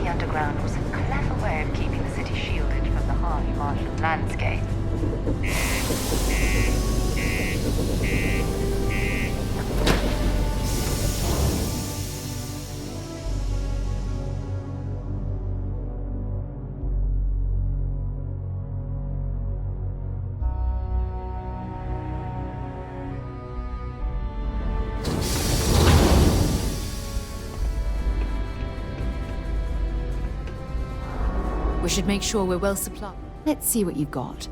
the underground was a clever way of keeping the city shielded from the harsh Martian landscape. We should make sure we're well supplied. Let's see what you've got.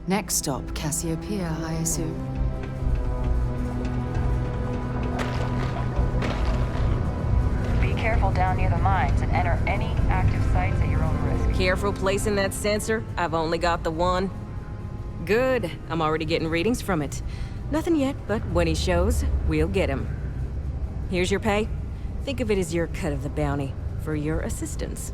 Next stop, Cassiopeia, I assume. Be careful down near the mines and enter any active sites at your own risk. Careful placing that sensor. I've only got the one. Good. I'm already getting readings from it. Nothing yet, but when he shows, we'll get him. Here's your pay. Think of it as your cut of the bounty for your assistance.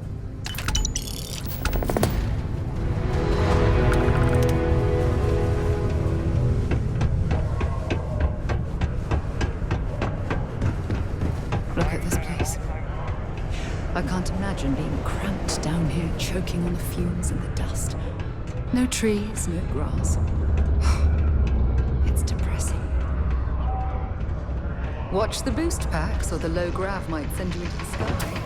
Look at this place. I can't imagine being cramped down here, choking on the fumes and the dust. No trees, no grass. It's depressing. Watch the boost packs, or the low grav might send you into the sky.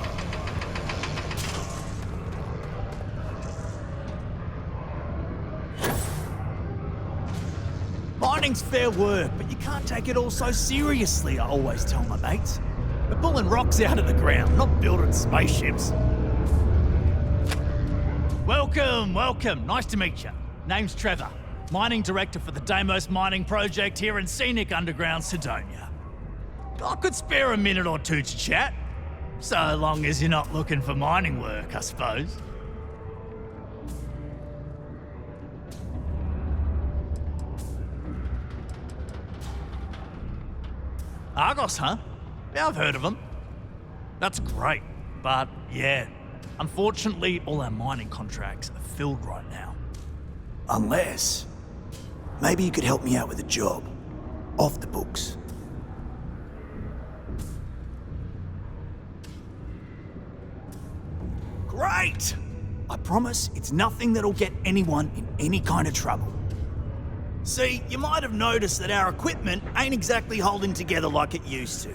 Mining's fair work, but you can't take it all so seriously, I always tell my mates. We're pulling rocks out of the ground, not building spaceships. Welcome, welcome. Nice to meet you. Name's Trevor, mining director for the Deimos mining project here in scenic underground Sidonia. I could spare a minute or two to chat, so long as you're not looking for mining work, I suppose. Argos, huh? Yeah, I've heard of them. That's great, but yeah, unfortunately all our mining contracts are filled right now. Unless, maybe you could help me out with a job. Off the books. Great! I promise it's nothing that'll get anyone in any kind of trouble. See, you might have noticed that our equipment ain't exactly holding together like it used to.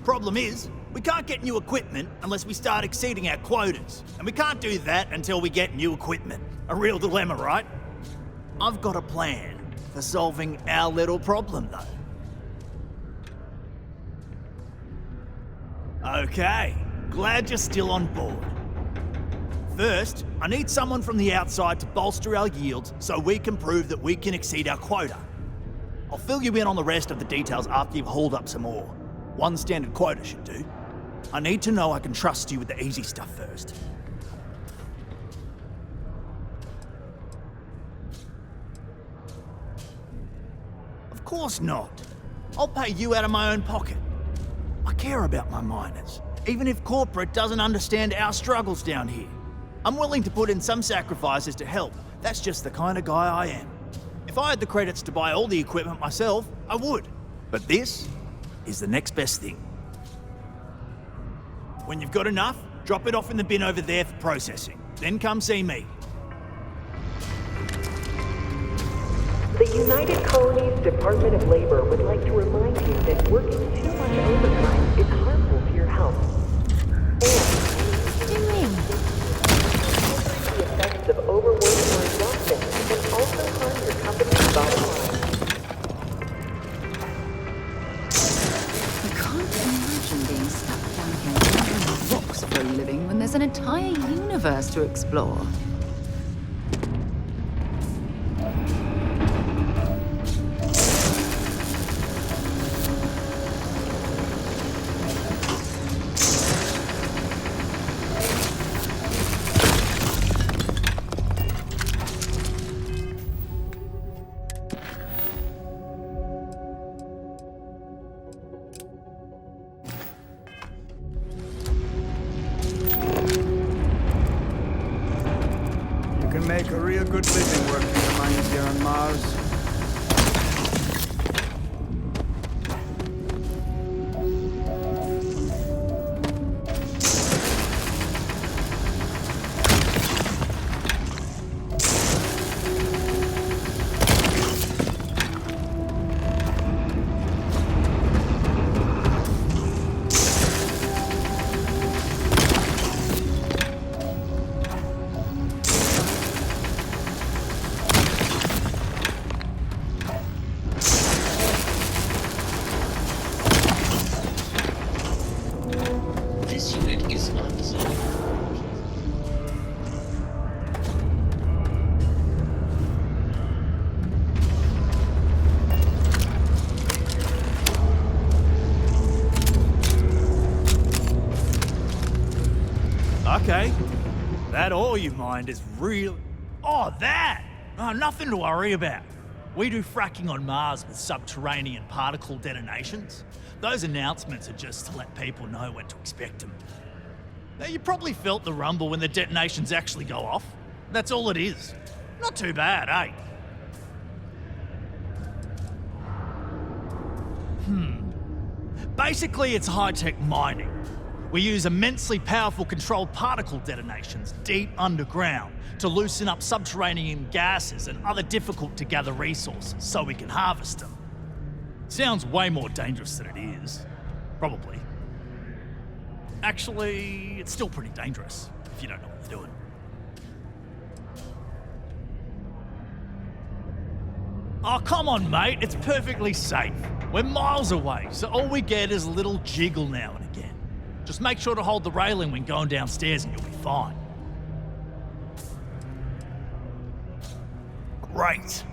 Problem is, we can't get new equipment unless we start exceeding our quotas, and we can't do that until we get new equipment. A real dilemma, right? I've got a plan for solving our little problem, though. Okay, glad you're still on board. First, I need someone from the outside to bolster our yields so we can prove that we can exceed our quota. I'll fill you in on the rest of the details after you've hauled up some ore. One standard quota should do. I need to know I can trust you with the easy stuff first. Of course not. I'll pay you out of my own pocket. I care about my miners, even if corporate doesn't understand our struggles down here. I'm willing to put in some sacrifices to help. That's just the kind of guy I am. If I had the credits to buy all the equipment myself, I would. But this is the next best thing. When you've got enough, drop it off in the bin over there for processing. Then come see me. The United Colonies Department of Labor would like to remind you that working too much overtime is harmful to your health. And the effects of overwork or exhaustion can also harm your company's bottom line. I can't imagine being stuck down here gathering rocks for a living when there's an entire universe to explore. Make a real good living working the mines here on Mars. Okay. That ore you mined is real. Oh, that! Oh, nothing to worry about. We do fracking on Mars with subterranean particle detonations. Those announcements are just to let people know when to expect them. Now, you probably felt the rumble when the detonations actually go off. That's all it is. Not too bad, eh? Basically, it's high-tech mining. We use immensely powerful controlled particle detonations deep underground to loosen up subterranean gases and other difficult-to-gather resources so we can harvest them. Sounds way more dangerous than it is. Probably. Actually, it's still pretty dangerous if you don't know what you're doing. Oh, come on, mate. It's perfectly safe. We're miles away, so all we get is a little jiggle now and again. Just make sure to hold the railing when going downstairs and you'll be fine. Great.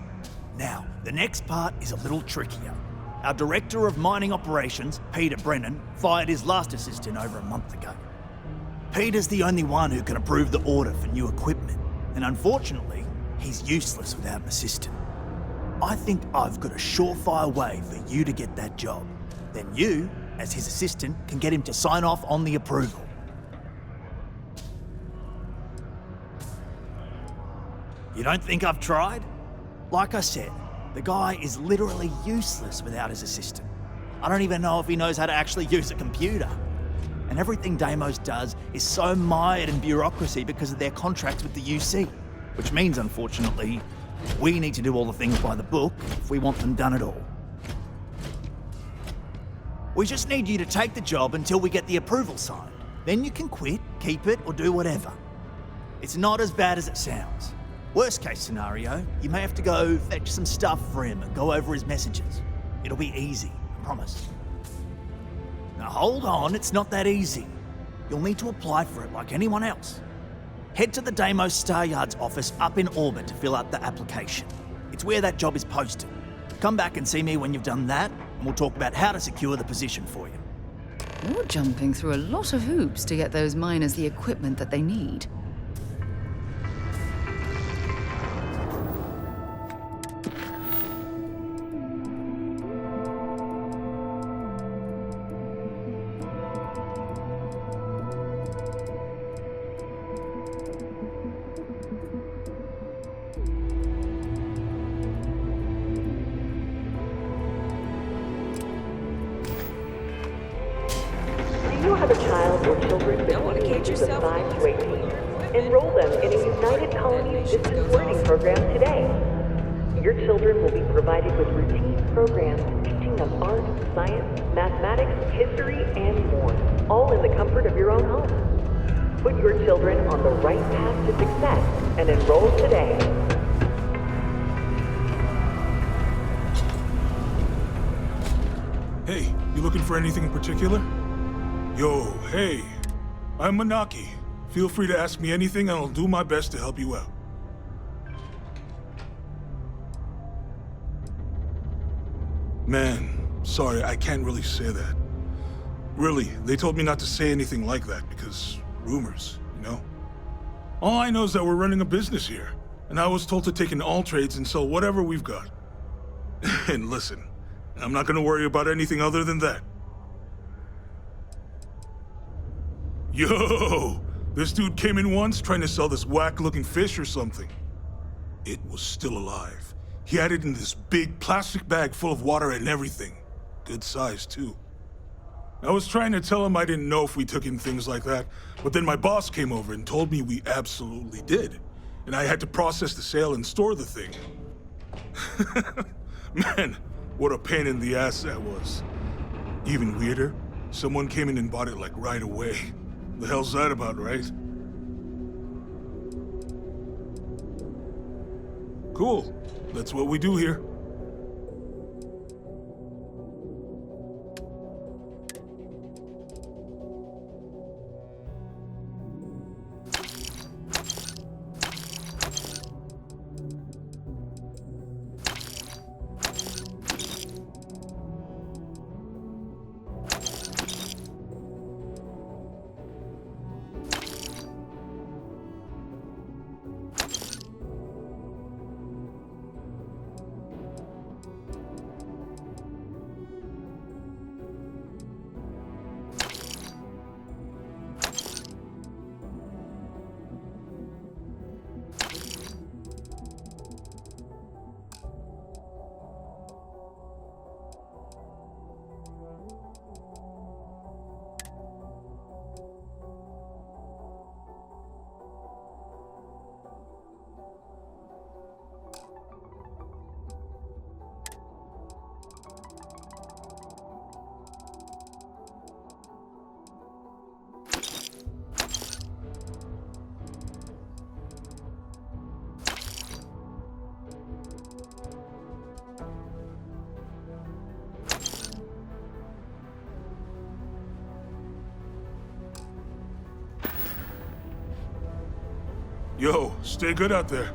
Now, the next part is a little trickier. Our Director of Mining Operations, Peter Brennan, fired his last assistant over a month ago. Peter's the only one who can approve the order for new equipment, and unfortunately, he's useless without an assistant. I think I've got a surefire way for you to get that job. Then you, as his assistant, can get him to sign off on the approval. You don't think I've tried? Like I said, the guy is literally useless without his assistant. I don't even know if he knows how to actually use a computer. And everything Deimos does is so mired in bureaucracy because of their contracts with the UC. Which means, unfortunately, we need to do all the things by the book if we want them done at all. We just need you to take the job until we get the approval signed. Then you can quit, keep it, or do whatever. It's not as bad as it sounds. Worst case scenario, you may have to go fetch some stuff for him and go over his messages. It'll be easy, I promise. Now hold on, it's not that easy. You'll need to apply for it like anyone else. Head to the Deimos Star Yard's office up in orbit to fill out the application. It's where that job is posted. Come back and see me when you've done that, and we'll talk about how to secure the position for you. You're jumping through a lot of hoops to get those miners the equipment that they need. Do you have a child or children between the ages of 5 to 18? Enroll them in a United Colonies Distance Learning program today. Your children will be with routine programs teaching them art, science, mathematics, history, and more, all in the comfort of your own home. Put your children on the right path to success and enroll today. Hey, you looking for anything in particular? Yo, hey, I'm Manaki. Feel free to ask me anything and I'll do my best to help you out. Man, sorry, I can't really say that. Really, they told me not to say anything like that because rumors, you know? All I know is that we're running a business here, and I was told to take in all trades and sell whatever we've got. And listen, I'm not gonna worry about anything other than that. Yo! This dude came in once trying to sell this whack-looking fish or something. It was still alive. He had it in this big plastic bag full of water and everything. Good size, too. I was trying to tell him I didn't know if we took in things like that, but then my boss came over and told me we absolutely did. And I had to process the sale and store the thing. Man, what a pain in the ass that was. Even weirder, someone came in and bought it like right away. The hell's that about, right? Cool. That's what we do here. Yo, stay good out there.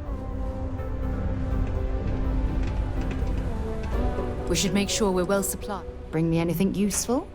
We should make sure we're well supplied. Bring me anything useful?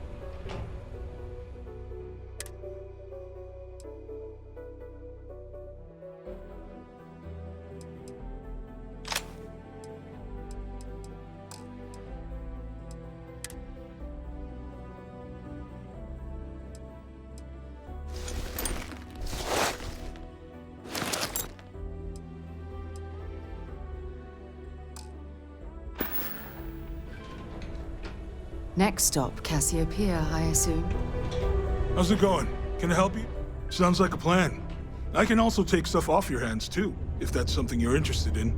Next stop, Cassiopeia, I assume. How's it going? Can I help you? Sounds like a plan. I can also take stuff off your hands, too, if that's something you're interested in.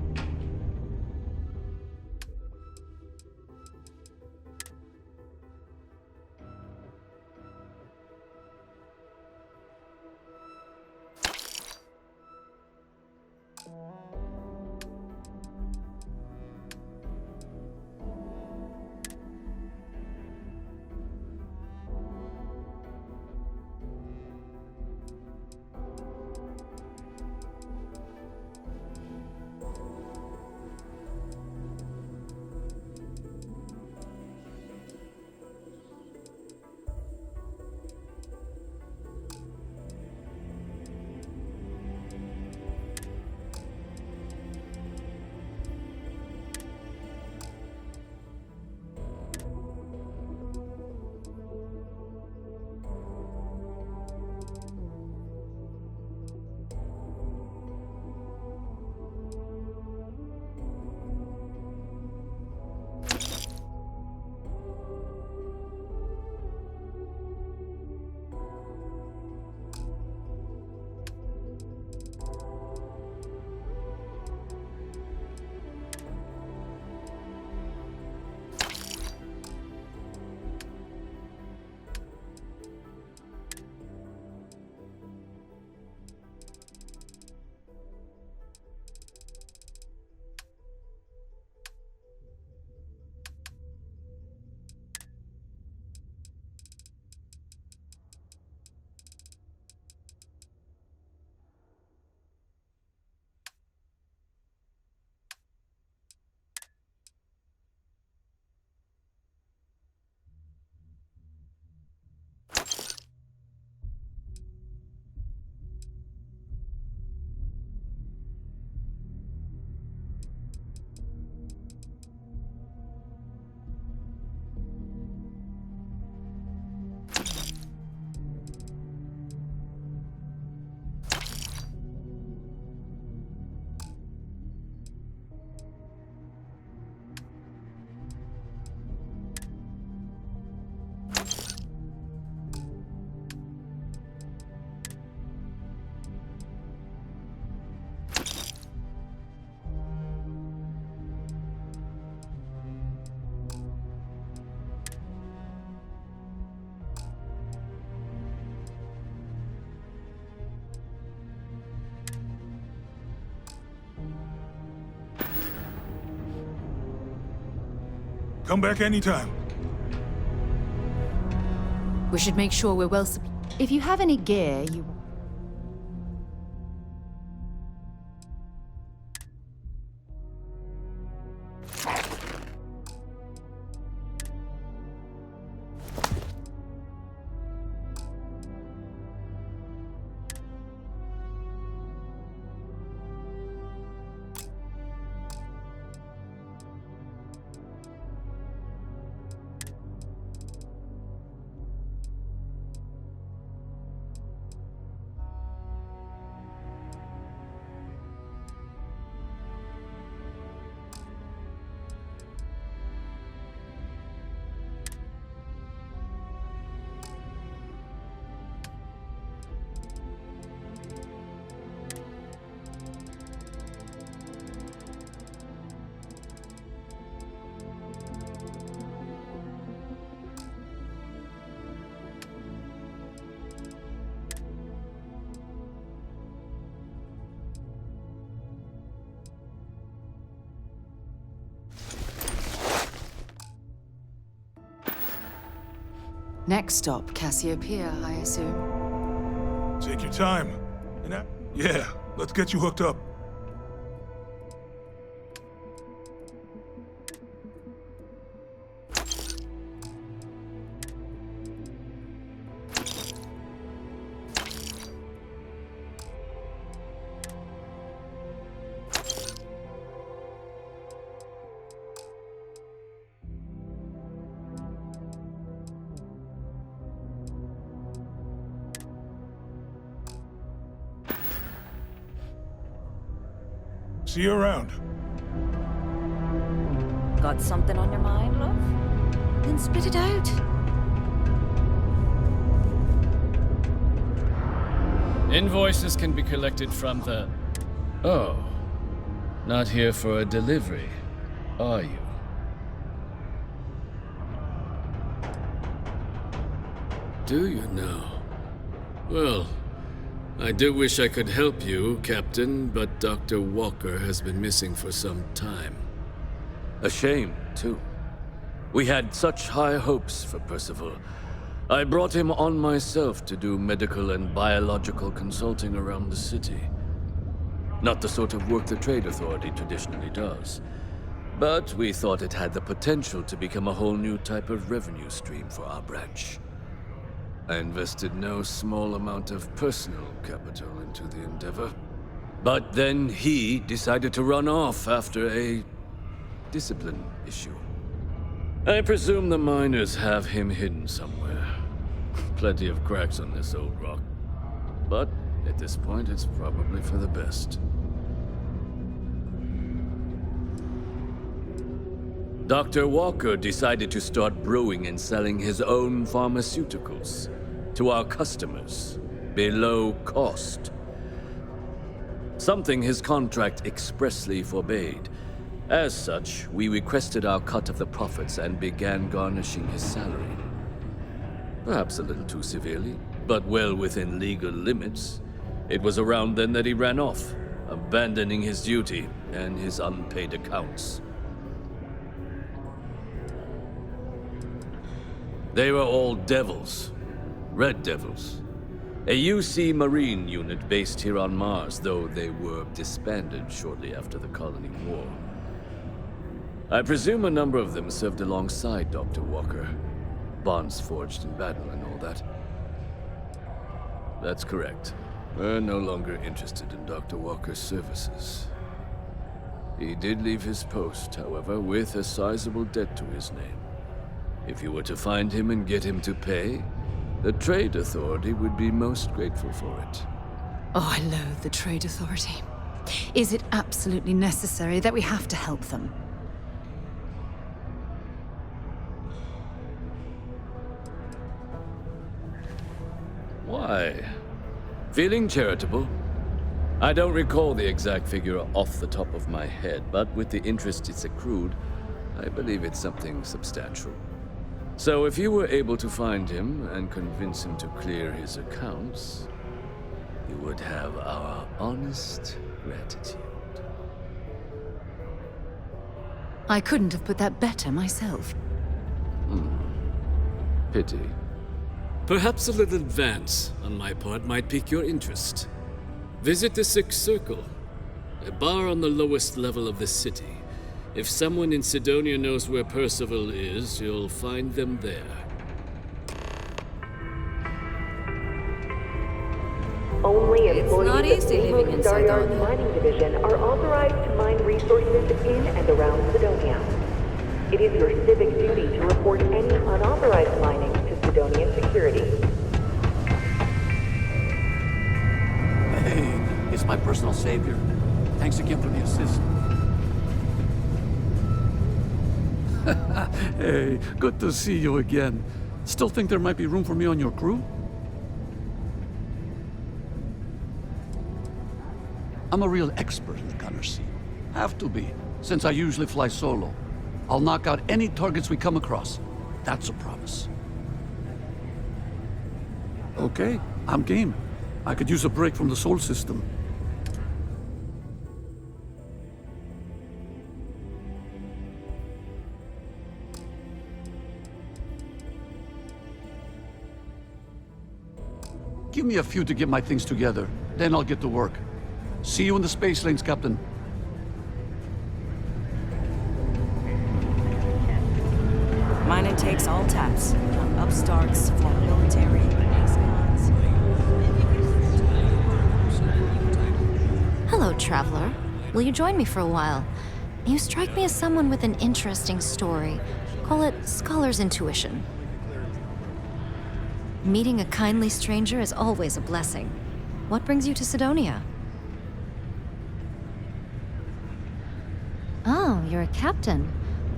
Come back anytime. We should make sure we're well supplied. If you have any gear, you... Next stop, Cassiopeia, I assume. Take your time. Yeah, let's get you hooked up. See you around. Got something on your mind, love? Then spit it out. Invoices can be collected from the... Oh. Not here for a delivery, are you? Do you now? Well, I do wish I could help you, Captain, but Dr. Walker has been missing for some time. A shame, too. We had such high hopes for Percival. I brought him on myself to do medical and biological consulting around the city. Not the sort of work the Trade Authority traditionally does. But we thought it had the potential to become a whole new type of revenue stream for our branch. I invested no small amount of personal capital into the endeavor. But then he decided to run off after a discipline issue. I presume the miners have him hidden somewhere. Plenty of cracks on this old rock. But at this point, it's probably for the best. Dr. Walker decided to start brewing and selling his own pharmaceuticals to our customers, below cost. Something his contract expressly forbade. As such, we requested our cut of the profits and began garnishing his salary. Perhaps a little too severely, but well within legal limits. It was around then that he ran off, abandoning his duty and his unpaid accounts. They were all devils. Red Devils. A UC Marine unit based here on Mars, though they were disbanded shortly after the Colony War. I presume a number of them served alongside Dr. Walker. Bonds forged in battle and all that. That's correct. We're no longer interested in Dr. Walker's services. He did leave his post, however, with a sizable debt to his name. If you were to find him and get him to pay, the Trade Authority would be most grateful for it. Oh, I loathe the Trade Authority. Is it absolutely necessary that we have to help them? Why? Feeling charitable? I don't recall the exact figure off the top of my head, but with the interest it's accrued, I believe it's something substantial. So if you were able to find him and convince him to clear his accounts, you would have our honest gratitude. I couldn't have put that better myself. Pity. Perhaps a little advance on my part might pique your interest. Visit the Sixth Circle, a bar on the lowest level of the city. If someone in Sidonia knows where Percival is, you'll find them there. Only It's not employees of easy living in Deimos Staryard's Sidonia. mining division are authorized to mine resources in and around Sidonia. It is your civic duty to report any unauthorized mining to Sidonian security. Hey, it's my personal savior. Thanks again for the assist. Hey, good to see you again. Still think there might be room for me on your crew? I'm a real expert in the gunner seat. Have to be, since I usually fly solo. I'll knock out any targets we come across. That's a promise. Okay, I'm game. I could use a break from the Sol system. Give me a few to get my things together, then I'll get to work. See you in the space lanes, Captain. Mine takes all taps. From upstarts, former military, ex-cons. Hello, traveler. Will you join me for a while? You strike me as someone with an interesting story. Call it scholar's intuition. Meeting a kindly stranger is always a blessing. What brings you to Sidonia? Oh, you're a captain.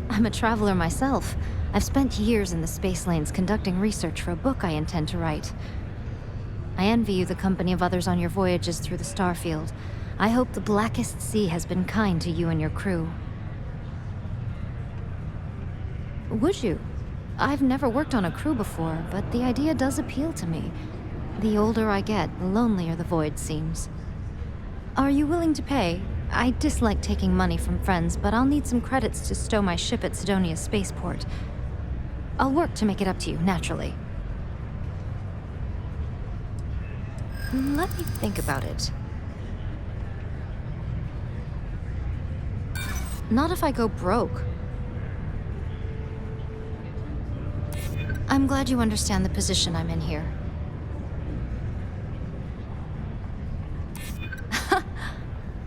I'm a traveler myself. I've spent years in the space lanes conducting research for a book I intend to write. I envy you the company of others on your voyages through the Starfield. I hope the Blackest Sea has been kind to you and your crew. Would you? I've never worked on a crew before, but the idea does appeal to me. The older I get, the lonelier the void seems. Are you willing to pay? I dislike taking money from friends, but I'll need some credits to stow my ship at Sidonia's spaceport. I'll work to make it up to you, naturally. Let me think about it. Not if I go broke. I'm glad you understand the position I'm in here.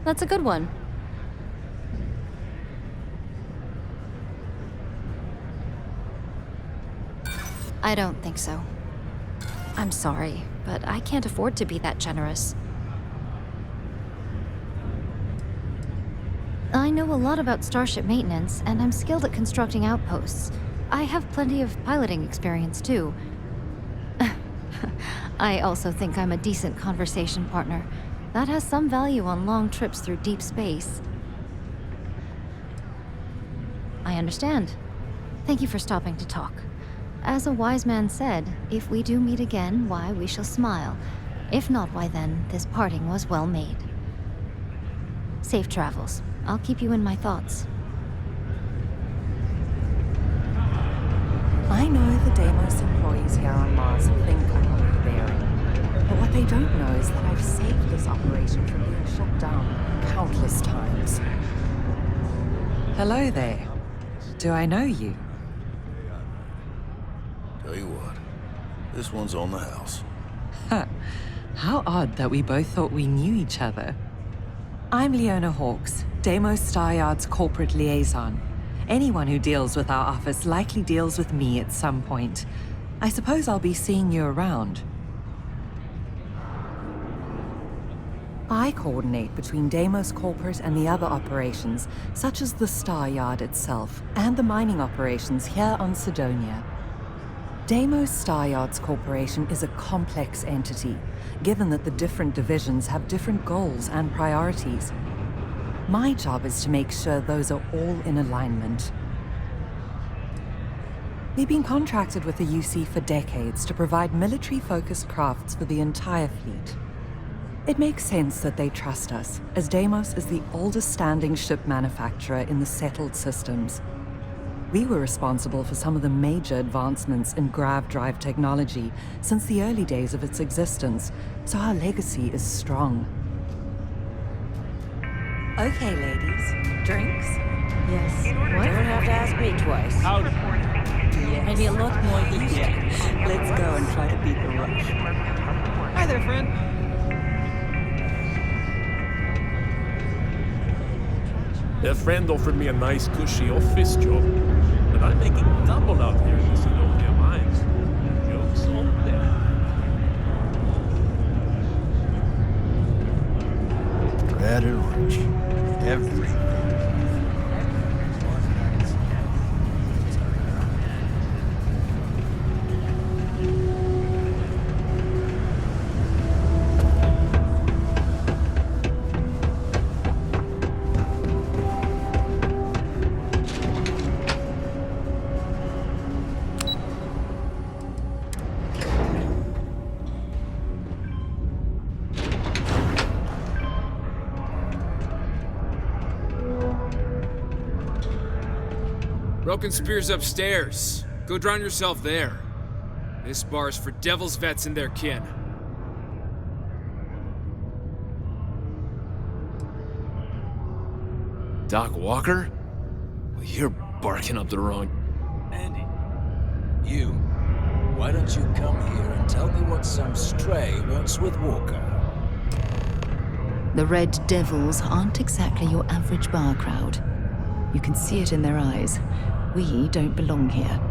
That's a good one. I don't think so. I'm sorry, but I can't afford to be that generous. I know a lot about starship maintenance, and I'm skilled at constructing outposts. I have plenty of piloting experience, too. I also think I'm a decent conversation partner. That has some value on long trips through deep space. I understand. Thank you for stopping to talk. As a wise man said, if we do meet again, why, we shall smile. If not, why then, this parting was well made. Safe travels. I'll keep you in my thoughts. I know the Deimos employees here on Mars think I'm overbearing. But what they don't know is that I've saved this operation from being shut down countless times. Hello there. Do I know you? Tell you what, this one's on the house. Huh. How odd that we both thought we knew each other. I'm Leona Hawkes, Deimos Staryard's corporate liaison. Anyone who deals with our office likely deals with me at some point. I suppose I'll be seeing you around. I coordinate between Deimos Corporate and the other operations, such as the Staryard itself, and the mining operations here on Sidonia. Deimos Staryard's corporation is a complex entity, given that the different divisions have different goals and priorities. My job is to make sure those are all in alignment. We've been contracted with the UC for decades to provide military-focused crafts for the entire fleet. It makes sense that they trust us, as Deimos is the oldest standing ship manufacturer in the settled systems. We were responsible for some of the major advancements in grav drive technology since the early days of its existence, so our legacy is strong. Okay, ladies. Drinks? Yes. You What? don't have to ask me twice. Yes. Maybe a lot more used to. Let's go and try to beat the rush. Hi there, friend. A friend offered me a nice cushy office job, but I'm making double out here in the Sidonia mines. Jokes on them. Red and orange. Everything. Broken Spear's upstairs. Go drown yourself there. This bar's for devil's vets and their kin. Doc Walker? Well, you're barking up the wrong... Andy, you. Why don't you come here and tell me what some stray wants with Walker? The Red Devils aren't exactly your average bar crowd. You can see it in their eyes. We don't belong here.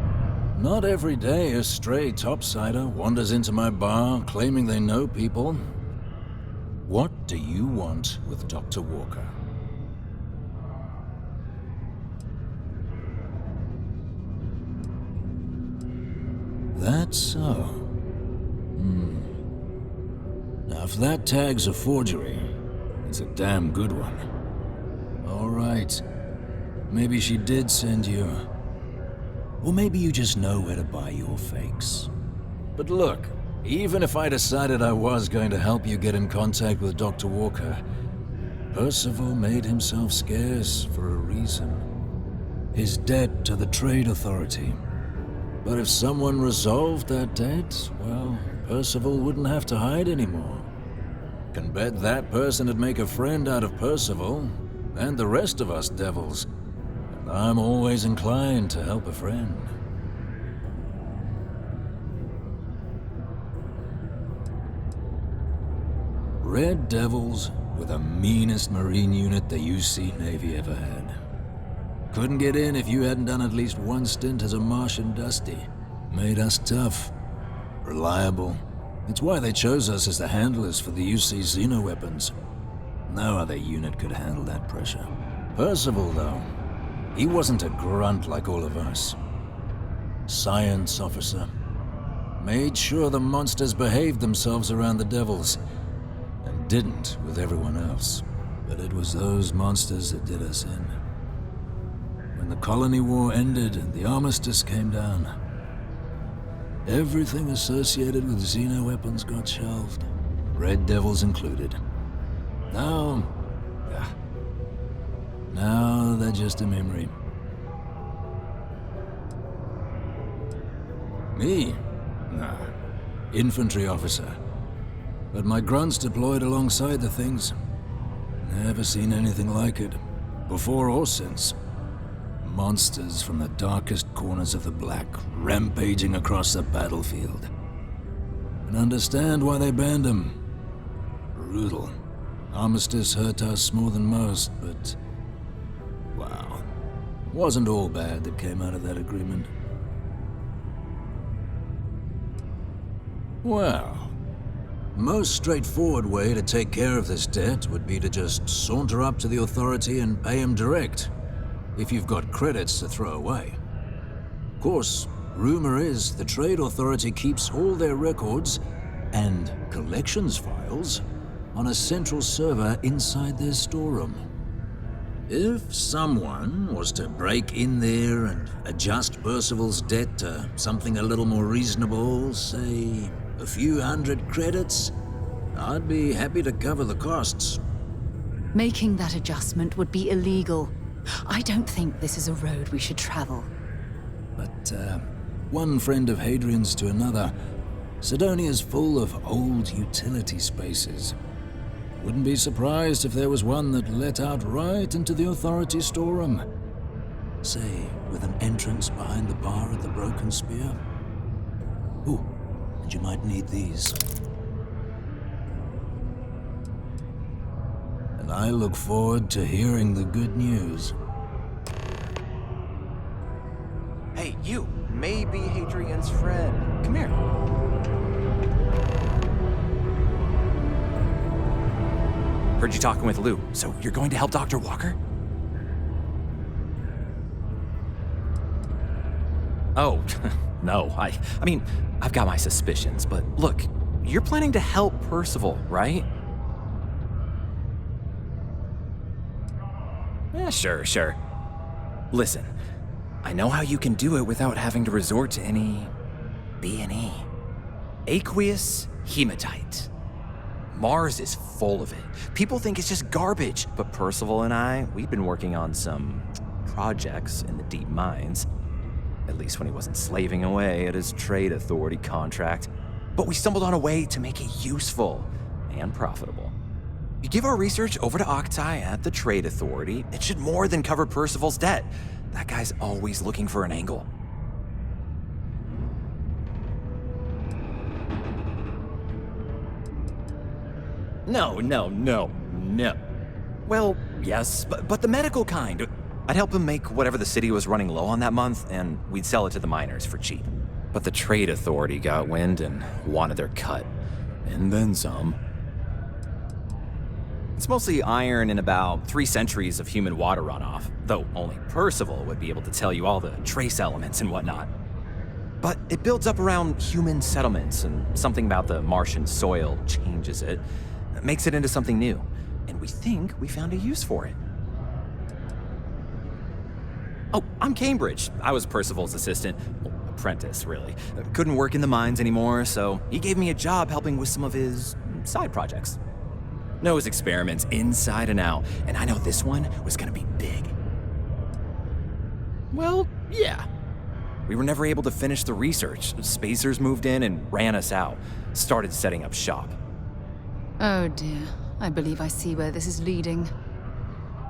Not every day a stray topsider wanders into my bar claiming they know people. What do you want with Dr. Walker? That's so. Now, if that tag's a forgery, it's a damn good one. All right. Maybe she did send you. Or maybe you just know where to buy your fakes. But look, even if I decided I was going to help you get in contact with Dr. Walker, Percival made himself scarce for a reason. His debt to the Trade Authority. But if someone resolved that debt, well, Percival wouldn't have to hide anymore. Can bet that person would make a friend out of Percival, and the rest of us devils. And I'm always inclined to help a friend. Red Devils were the meanest Marine unit the UC Navy ever had. Couldn't get in if you hadn't done at least one stint as a Martian Dusty. Made us tough, reliable. It's why they chose us as the handlers for the UC xenoweapons. No other unit could handle that pressure. Percival, though, he wasn't a grunt like all of us. Science officer. Made sure the monsters behaved themselves around the Devils, and didn't with everyone else. But it was those monsters that did us in. When the colony war ended and the armistice came down, everything associated with xenoweapons got shelved, Red Devils included. Now they're just a memory. Me? Nah. Infantry officer. But my grunts deployed alongside the things. Never seen anything like it, before or since. Monsters from the darkest corners of the Black, rampaging across the battlefield. And understand why they banned them. Brutal. Armistice hurt us more than most, but... wow. Wasn't all bad that came out of that agreement. Well, most straightforward way to take care of this debt would be to just saunter up to the Authority and pay him direct, if you've got credits to throw away. Of course, rumor is the Trade Authority keeps all their records and collections files on a central server inside their storeroom. If someone was to break in there and adjust Percival's debt to something a little more reasonable, say a few hundred credits, I'd be happy to cover the costs. Making that adjustment would be illegal. I don't think this is a road we should travel. But, one friend of Hadrian's to another, Sidonia's full of old utility spaces. Wouldn't be surprised if there was one that let out right into the authority storeroom. Say, with an entrance behind the bar at the Broken Spear. Ooh, and you might need these. And I look forward to hearing the good news. Hey, you may be Hadrian's friend. Come here. Heard you talking with Lou, so you're going to help Dr. Walker? Oh, no, I mean, I've got my suspicions, but look, you're planning to help Percival, right? Yeah, sure. Listen, I know how you can do it without having to resort to any B&E. Aqueous hematite. Mars is full of it. People think it's just garbage, but Percival and I, we've been working on some projects in the deep mines. At least when he wasn't slaving away at his trade authority contract. But we stumbled on a way to make it useful and profitable. You give our research over to Octai at the trade authority, it should more than cover Percival's debt. That guy's always looking for an angle. No. Well, yes, but the medical kind. I'd help him make whatever the city was running low on that month, and we'd sell it to the miners for cheap. But the trade authority got wind and wanted their cut. And then some. It's mostly iron and about 3 centuries of human water runoff, though only Percival would be able to tell you all the trace elements and whatnot. But it builds up around human settlements, and something about the Martian soil changes it, makes it into something new. And we think we found a use for it. Oh, I'm Cambridge. I was Percival's assistant. Well, apprentice, really. Couldn't work in the mines anymore, so he gave me a job helping with some of his side projects. Knows experiments inside and out, and I know this one was gonna be big. Well, yeah. We were never able to finish the research. Spacers moved in and ran us out. Started setting up shop. Oh dear. I believe I see where this is leading.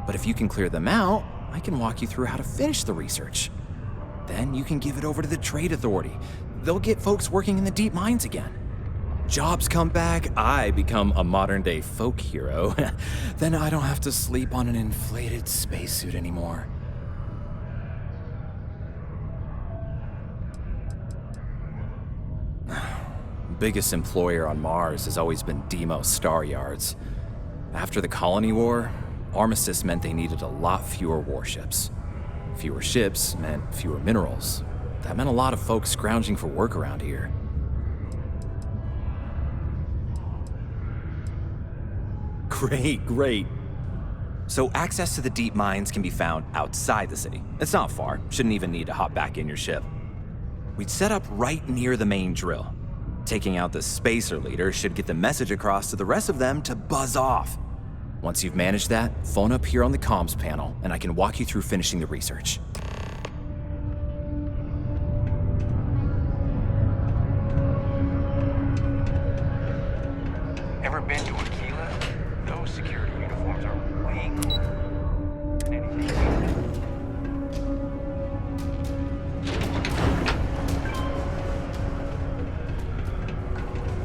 But if you can clear them out, I can walk you through how to finish the research. Then you can give it over to the trade authority. They'll get folks working in the deep mines again. Jobs come back, I become a modern-day folk hero. Then I don't have to sleep on an inflated spacesuit anymore. Biggest employer on Mars has always been Deimos Star Yards. After the Colony War, armistice meant they needed a lot fewer warships. Fewer ships meant fewer minerals. That meant a lot of folks scrounging for work around here. Great. So access to the deep mines can be found outside the city. It's not far, shouldn't even need to hop back in your ship. We'd set up right near the main drill. Taking out the spacer leader should get the message across to the rest of them to buzz off. Once you've managed that, phone up here on the comms panel, and I can walk you through finishing the research. Ever been to Aquila? Those security uniforms are way cooler than anything.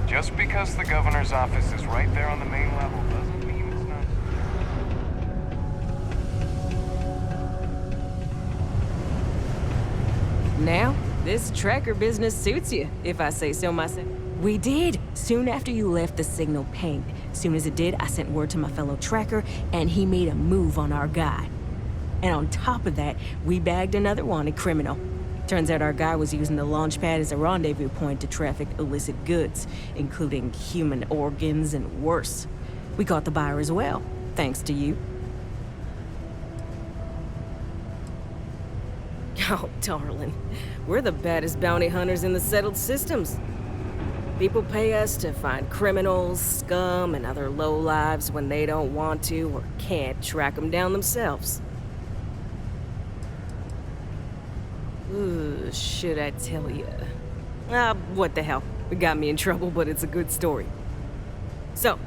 Just because the governor's office is right there on the main level doesn't mean it's not. Now, this tracker business suits you, if I say so myself. We did. Soon after you left, the signal pinged. Soon as it did, I sent word to my fellow tracker, and he made a move on our guy. And on top of that, we bagged another wanted criminal. Turns out our guy was using the launch pad as a rendezvous point to traffic illicit goods, including human organs and worse. We caught the buyer as well, thanks to you. Oh, darling. We're the baddest bounty hunters in the settled systems. People pay us to find criminals, scum, and other lowlives when they don't want to or can't track them down themselves. Ooh, should I tell you? What the hell? It got me in trouble, but it's a good story. So,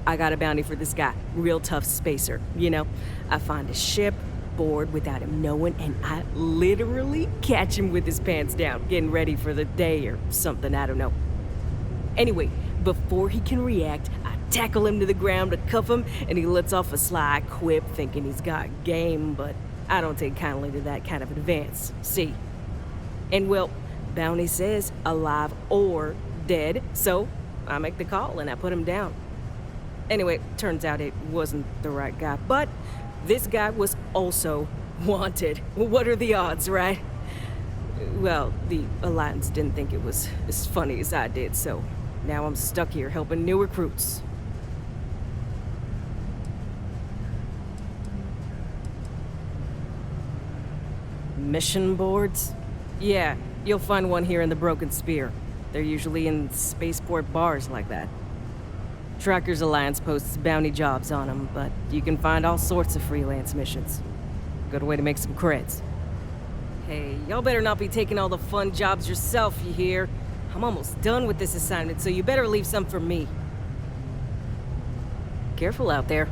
I got a bounty for this guy. Real tough spacer, you know? I find a ship, board without him knowing, and I literally catch him with his pants down, getting ready for the day or something, I don't know. Anyway, before he can react, I tackle him to the ground to cuff him, and he lets off a sly quip thinking he's got game, but I don't take kindly to that kind of advance, see? And well, bounty says alive or dead, so I make the call and I put him down. Anyway, turns out it wasn't the right guy, but this guy was also wanted. What are the odds, right? Well, the Alliance didn't think it was as funny as I did, so now I'm stuck here helping new recruits. Mission boards? Yeah, you'll find one here in the Broken Spear. They're usually in spaceport bars like that. Trackers Alliance posts bounty jobs on them, but you can find all sorts of freelance missions. Good way to make some creds. Hey, y'all better not be taking all the fun jobs yourself, you hear? I'm almost done with this assignment, so you better leave some for me. Careful out there.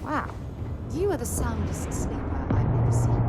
Wow. You are the soundest sleeper I've ever seen.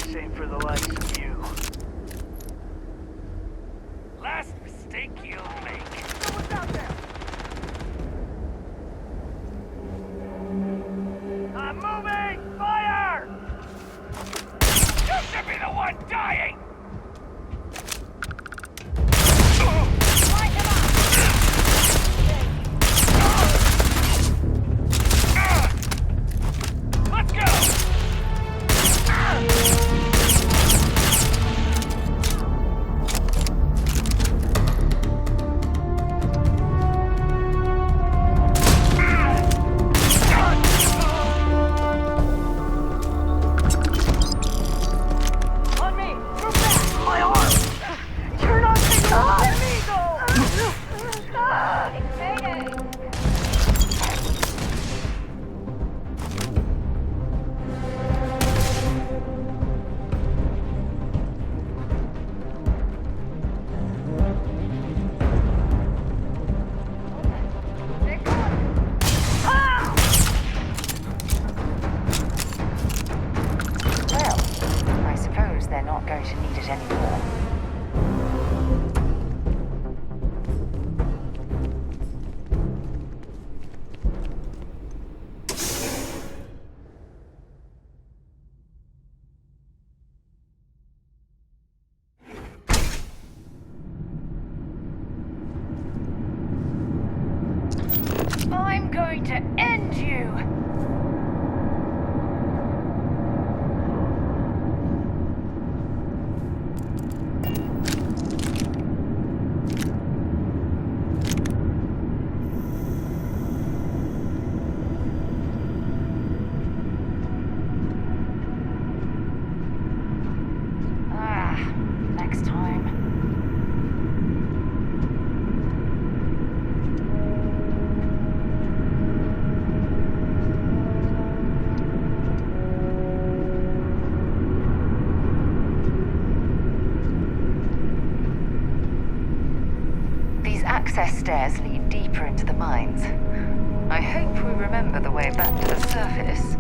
This ain't for the likes of you. Last mistake you'll make. Someone's out there! I'm moving! Fire! You should be the one dying! Let's go! On me! Move back! My arm! You're not Well, I suppose they're not going to need it anymore. I'm going to end you! Next time. These access stairs lead deeper into the mines. I hope we remember the way back to the surface.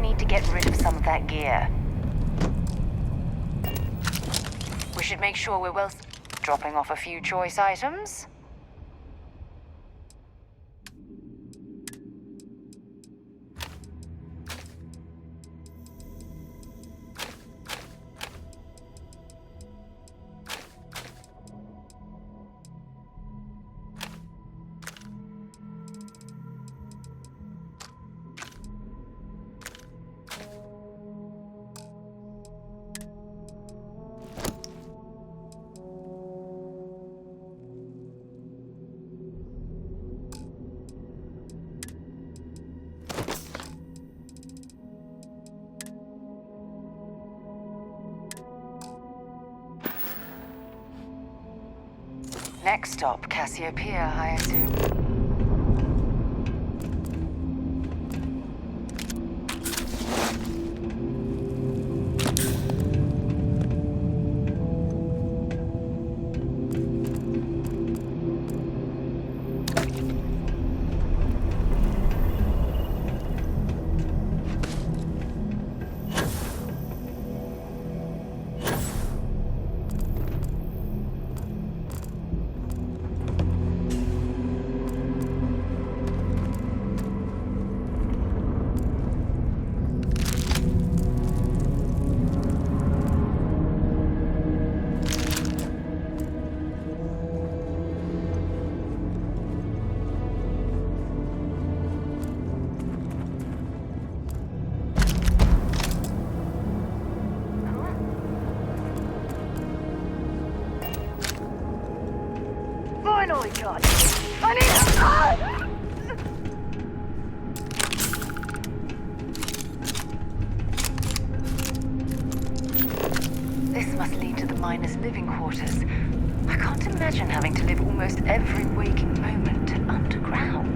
you need to get rid of some of that gear. We should make sure we're well... Dropping off a few choice items? Next stop, Cassiopeia, I assume. Finally got it! I need help! This must lead to the miners' living quarters. I can't imagine having to live almost every waking moment underground.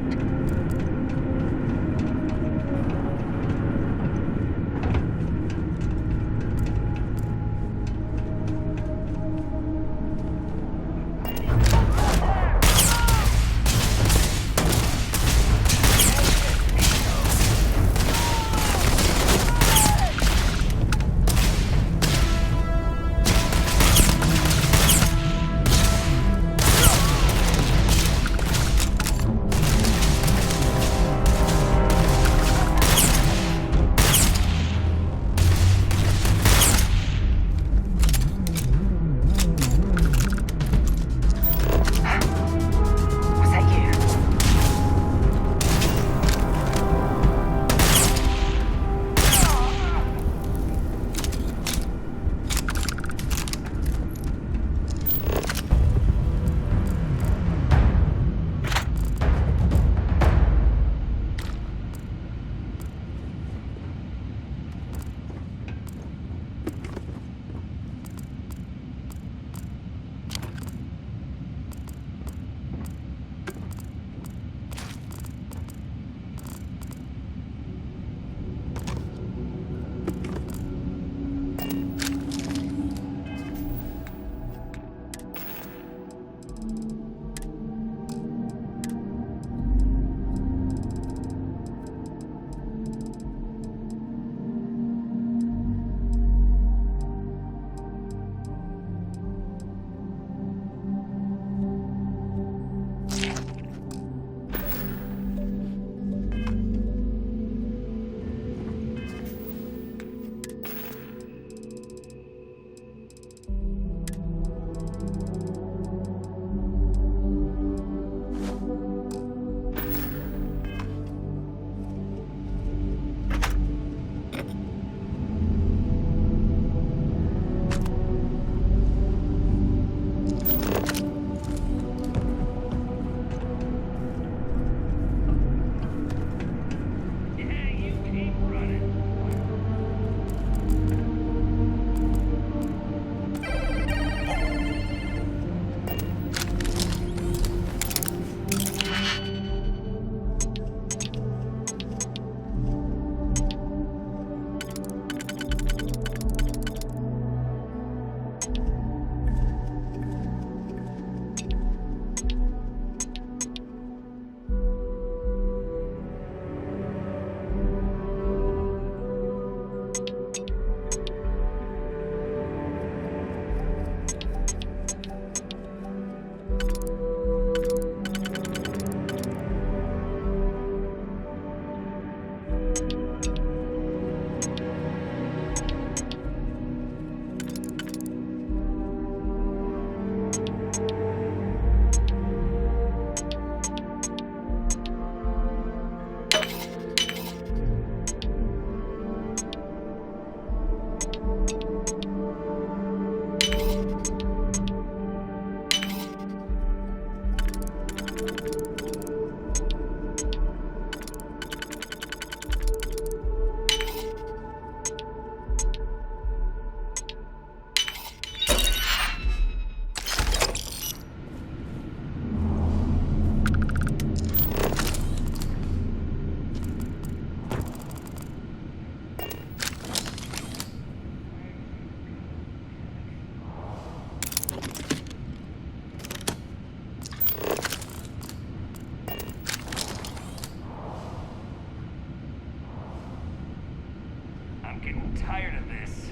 I'm getting tired of this.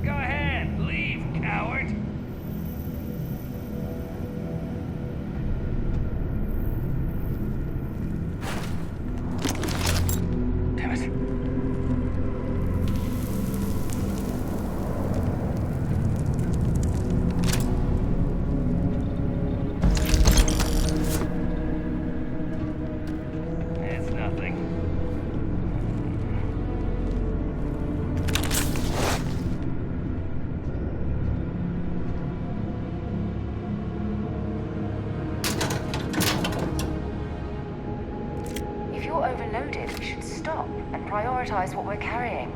Go ahead, leave, coward. Damn it. It's nothing. If you're overloaded, we should stop and prioritize what we're carrying.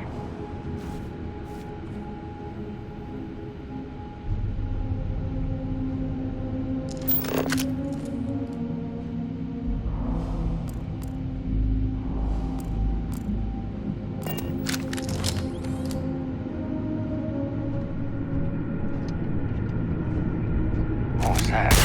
What's that?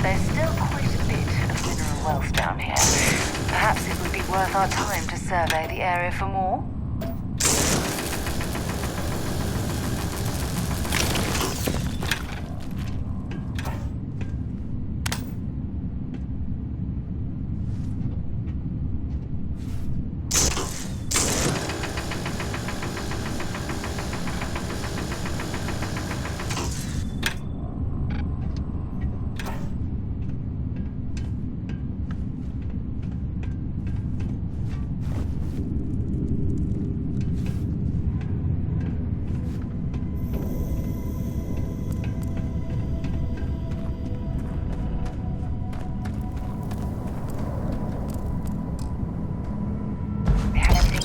There's still quite a bit of mineral wealth down here. Perhaps it would be worth our time to survey the area for more?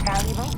Valuable?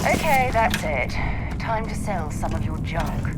Okay, that's it. Time to sell some of your junk.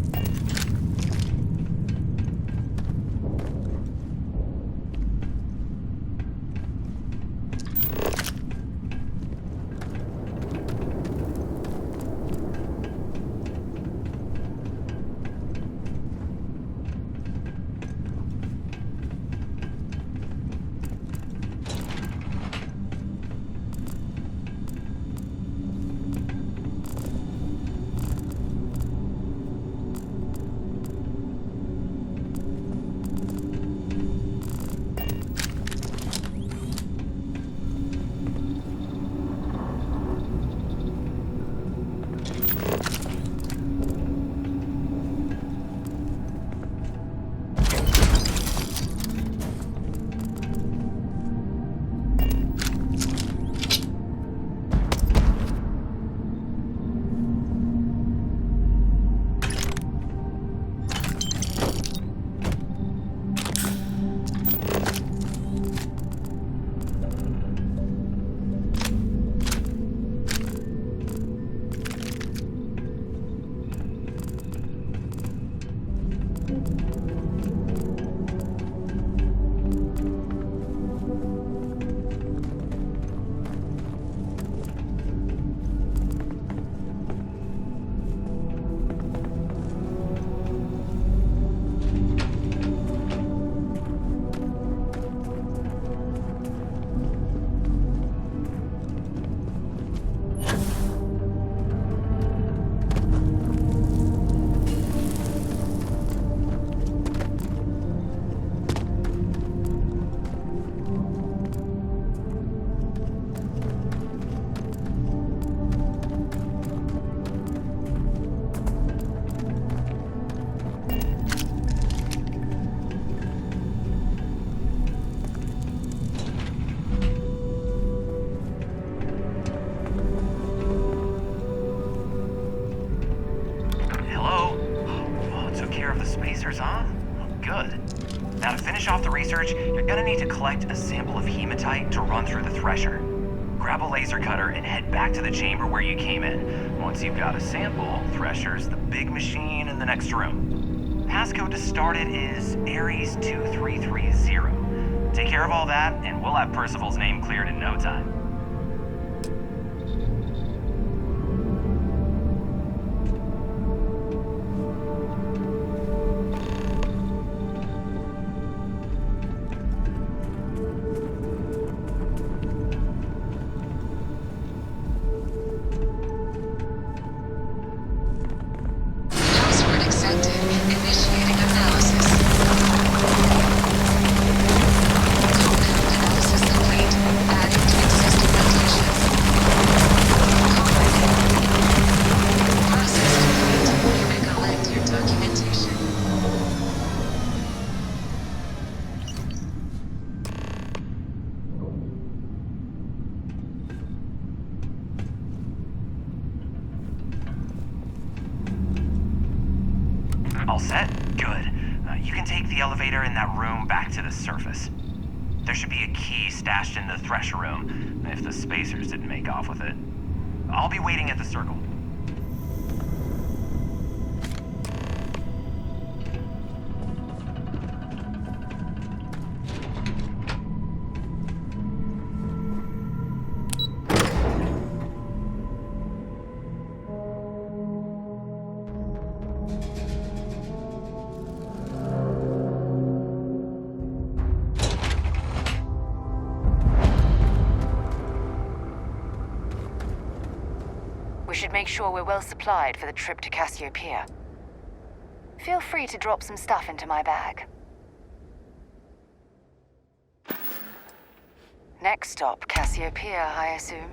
spacers, huh? Good. Now to finish off the research, you're gonna need to collect a sample of hematite to run through the thresher. Grab a laser cutter and head back to the chamber where you came in. Once you've got a sample, Thresher's the big machine in the next room. Passcode to start it is Ares 2330. Take care of all that, and we'll have Percival's name cleared in no time. Password accepted. Initiating analysis. Compound analysis complete. Adding to existing notations. Process complete. You may collect your documentation. All set? Good. You can take the elevator in that room back to the surface. There should be a key stashed in the Thresher room, if the spacers didn't make off with it. I'll be waiting at the circle. We should make sure we're well supplied for the trip to Cassiopeia. Feel free to drop some stuff into my bag. Next stop, Cassiopeia, I assume.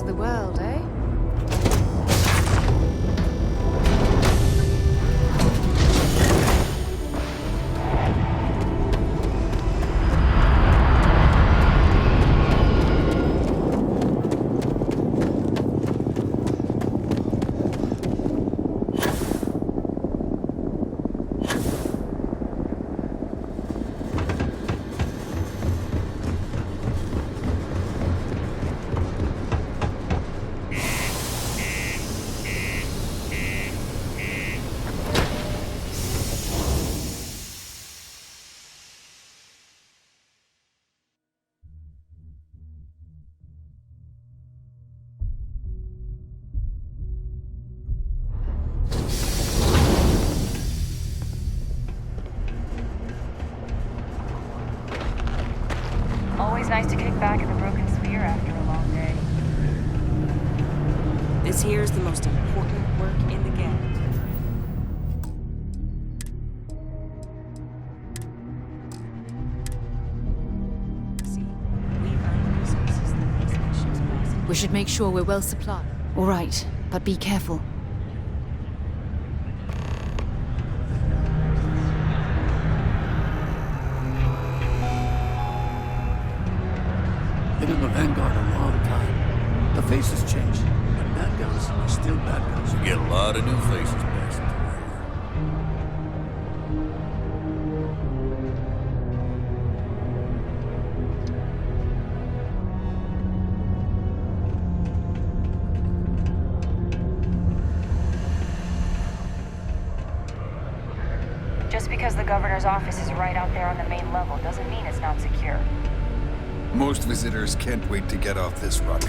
the world, eh? Always nice to kick back in the broken sphere after a long day. This here's the most important work in the gang. See, we've earned resources that this mission's possible. We should make sure we're well supplied. All right, but be careful. Been in the Vanguard a long time. The faces change, but bad guys are still bad guys. You get a lot of new faces passing through Just because the governor's office is right out there on the main level doesn't mean it's not secure. Most visitors can't wait to get off this rock.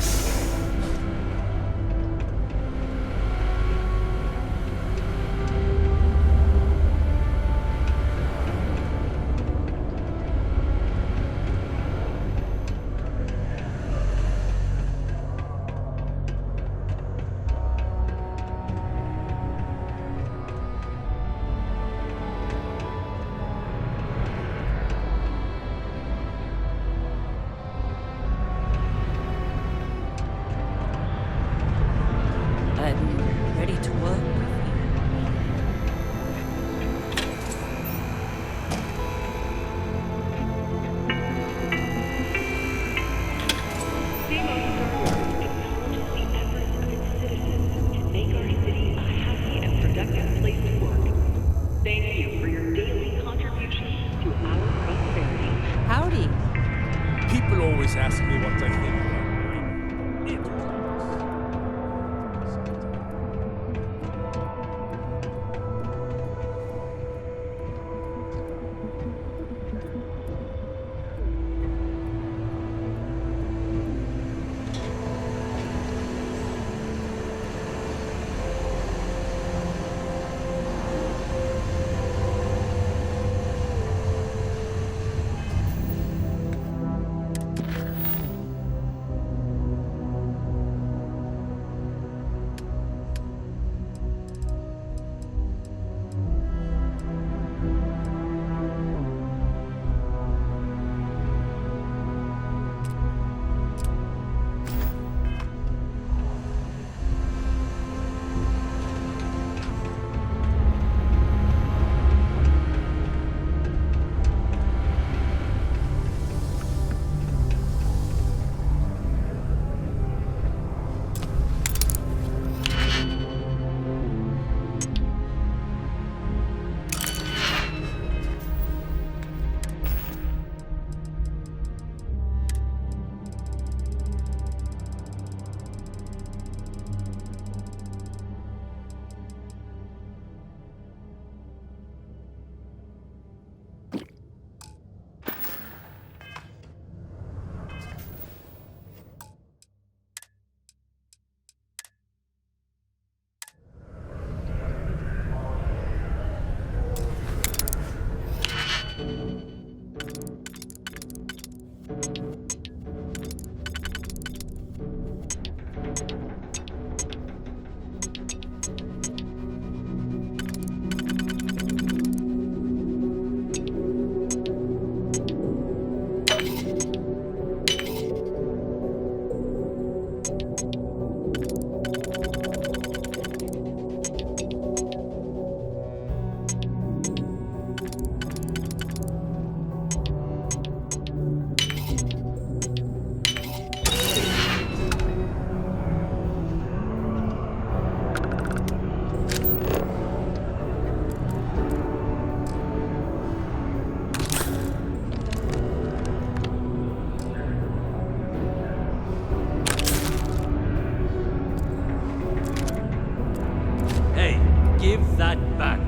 that back.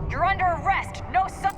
You're under arrest! No son.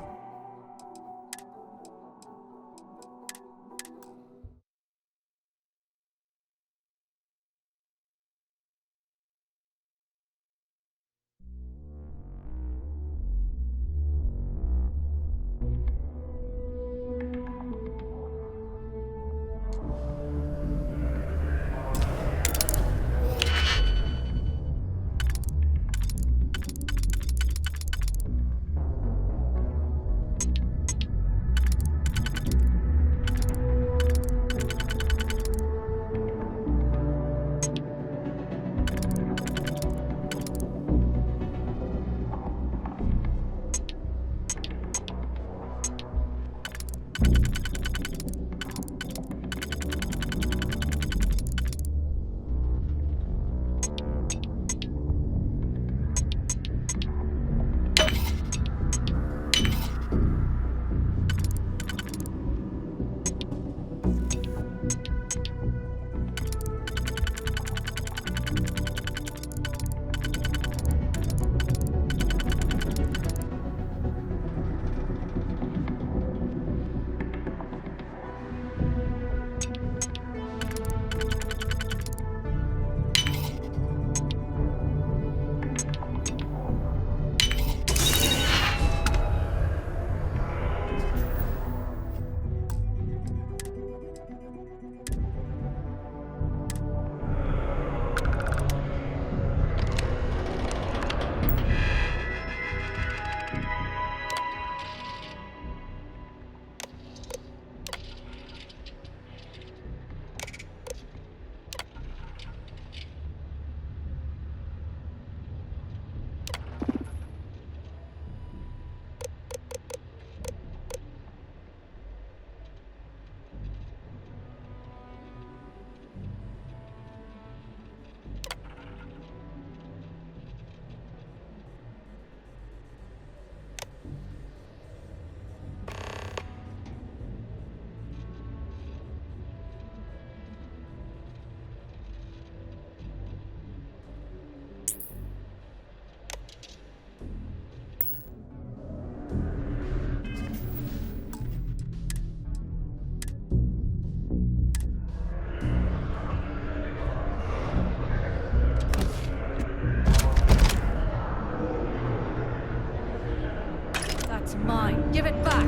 That's mine. Give it back.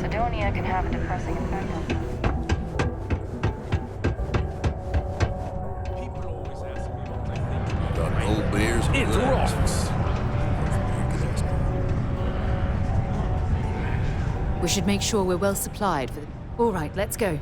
Sidonia can have a depressing effect on them. Got old beers and It good rocks. We should make sure we're well supplied for the... All right, let's go.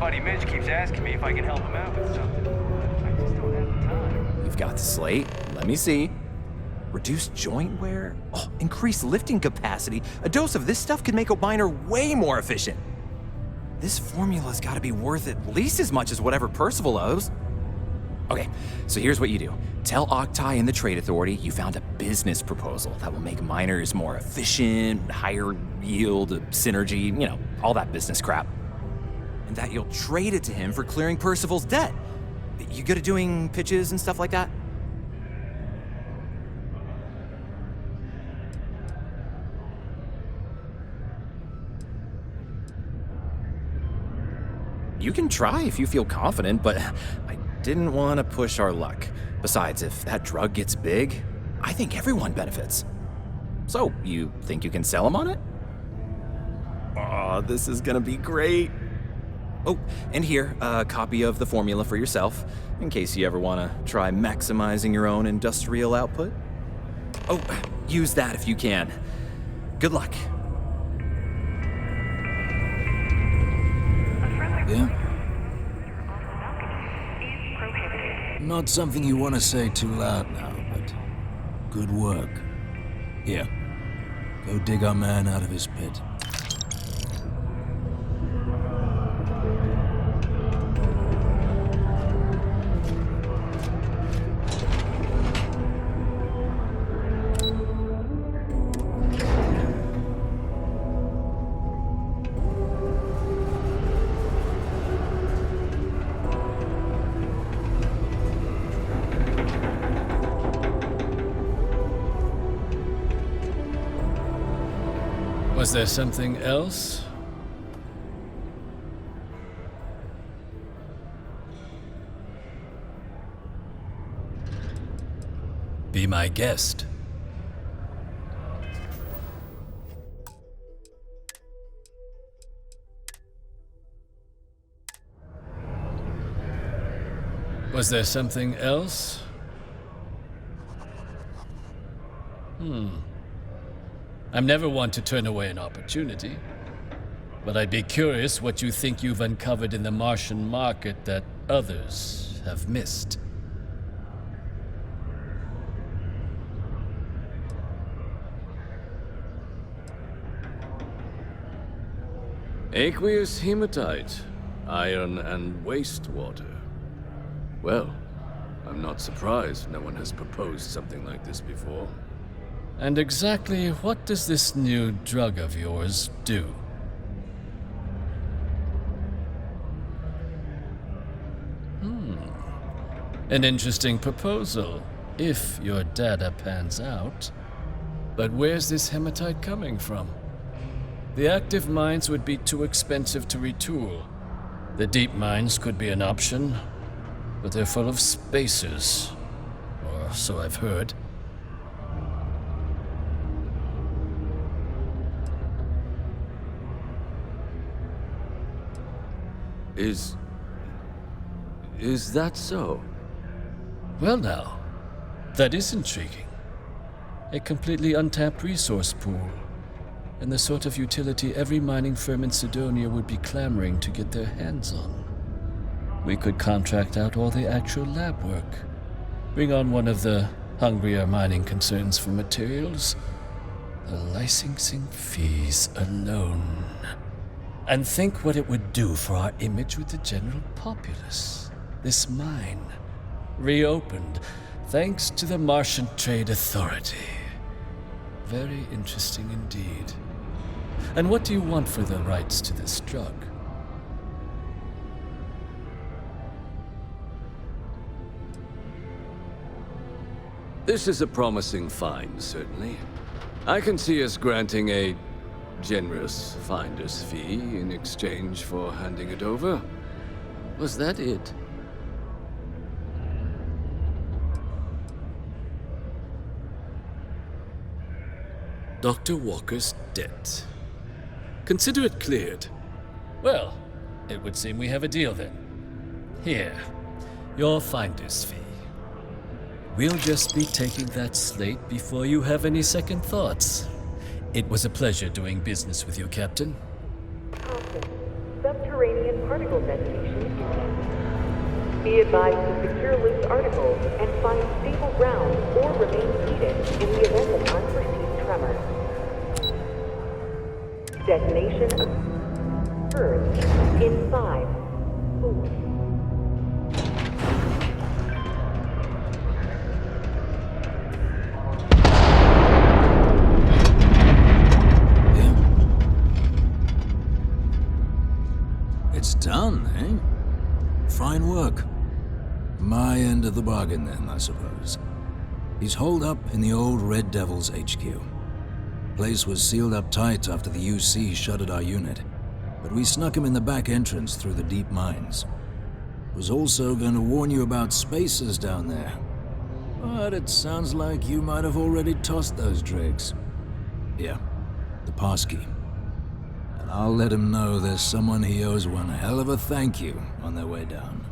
buddy Mitch keeps asking me if I can help him out with something. I just don't have the time. You've got the slate. Let me see. Reduced joint wear? Oh, increased lifting capacity. A dose of this stuff could make a miner way more efficient. This formula's gotta be worth at least as much as whatever Percival owes. Okay, so here's what you do. Tell Octai and the Trade Authority you found a business proposal that will make miners more efficient, higher yield, synergy, you know, all that business crap. And that you'll trade it to him for clearing Percival's debt. You good at doing pitches and stuff like that? You can try if you feel confident, but I didn't want to push our luck. Besides, if that drug gets big, I think everyone benefits. So, you think you can sell him on it? Oh, this is gonna be great. Oh, and here, a copy of the formula for yourself, in case you ever want to try maximizing your own industrial output. Oh, use that if you can. Good luck. Yeah? Not something you want to say too loud now, but good work. Here, go dig our man out of his pit. Was there something else? Be my guest. Was there something else? I'm never one to turn away an opportunity, but I'd be curious what you think you've uncovered in the Martian market that others have missed. Aqueous hematite, iron and wastewater. Well, I'm not surprised no one has proposed something like this before. And exactly what does this new drug of yours do? An interesting proposal, if your data pans out. But where's this hematite coming from? The active mines would be too expensive to retool. The deep mines could be an option, but they're full of spacers, or so I've heard. Is that so? Well now, that is intriguing. A completely untapped resource pool, and the sort of utility every mining firm in Sidonia would be clamoring to get their hands on. We could contract out all the actual lab work, bring on one of the hungrier mining concerns for materials, the licensing fees alone. And think what it would do for our image with the general populace. This mine, reopened thanks to the Martian Trade Authority. Very interesting indeed. And what do you want for the rights to this drug? This is a promising find, certainly. I can see us granting a generous finder's fee in exchange for handing it over. Was that it? Dr. Walker's debt. Consider it cleared. Well, it would seem we have a deal then. Here, your finder's fee. We'll just be taking that slate before you have any second thoughts. It was a pleasure doing business with you, Captain. subterranean particle detonation imminent. Be advised to secure loose articles and find stable ground or remain seated in the event of unforeseen tremors. Detonation occurs in 5, 4. It's done, eh? Fine work. My end of the bargain then, I suppose. He's holed up in the old Red Devil's HQ. Place was sealed up tight after the UC shuttered our unit, but we snuck him in the back entrance through the deep mines. Was also going to warn you about spacers down there, but it sounds like you might have already tossed those dregs. Yeah, the passkey. And I'll let him know there's someone he owes one hell of a thank you on their way down.